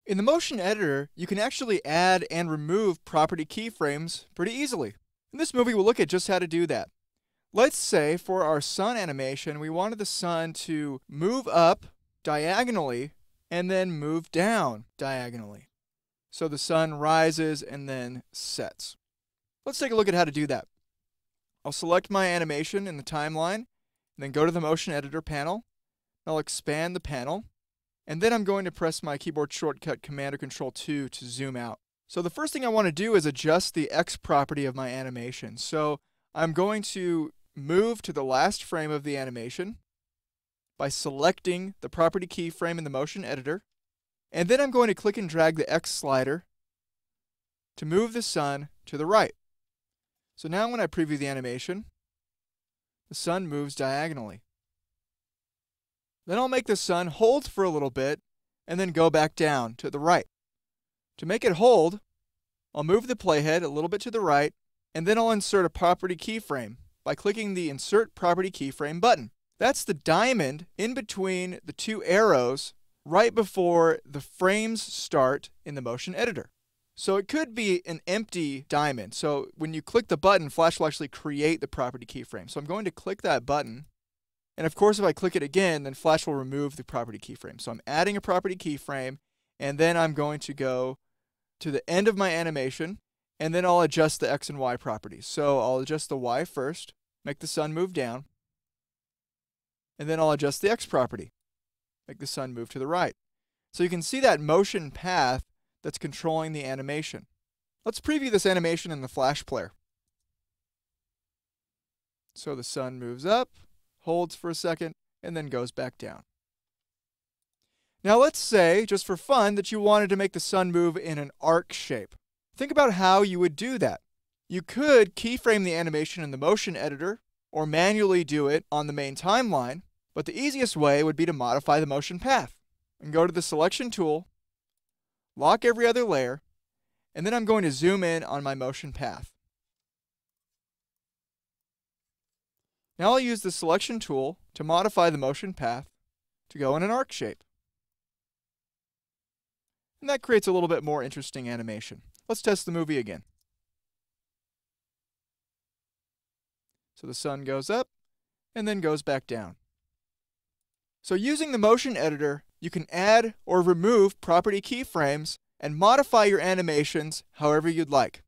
In the motion editor, you can actually add and remove property keyframes pretty easily. In this movie, we'll look at just how to do that. Let's say for our sun animation, we wanted the sun to move up diagonally and then move down diagonally. So the sun rises and then sets. Let's take a look at how to do that. I'll select my animation in the timeline, and then go to the motion editor panel. I'll expand the panel. And then I'm going to press my keyboard shortcut Command or Control 2 to zoom out. So the first thing I want to do is adjust the X property of my animation. So I'm going to move to the last frame of the animation by selecting the property keyframe in the motion editor. And then I'm going to click and drag the X slider to move the sun to the right. So now when I preview the animation, the sun moves diagonally. Then I'll make the sun hold for a little bit and then go back down to the right. To make it hold, I'll move the playhead a little bit to the right, and then I'll insert a property keyframe by clicking the Insert Property Keyframe button. That's the diamond in between the two arrows right before the frames start in the motion editor. So it could be an empty diamond. So when you click the button, Flash will actually create the property keyframe. So I'm going to click that button. And of course, if I click it again, then Flash will remove the property keyframe. So I'm adding a property keyframe, and then I'm going to go to the end of my animation, and then I'll adjust the X and Y properties. So I'll adjust the Y first, make the sun move down, and then I'll adjust the X property, make the sun move to the right. So you can see that motion path that's controlling the animation. Let's preview this animation in the Flash player. So the sun moves up, holds for a second, and then goes back down. Now let's say, just for fun, that you wanted to make the sun move in an arc shape. Think about how you would do that. You could keyframe the animation in the motion editor, or manually do it on the main timeline, but the easiest way would be to modify the motion path. And go to the Selection tool, lock every other layer, and then I'm going to zoom in on my motion path. Now I'll use the Selection tool to modify the motion path to go in an arc shape. And that creates a little bit more interesting animation. Let's test the movie again. So the sun goes up and then goes back down. So using the motion editor, you can add or remove property keyframes and modify your animations however you'd like.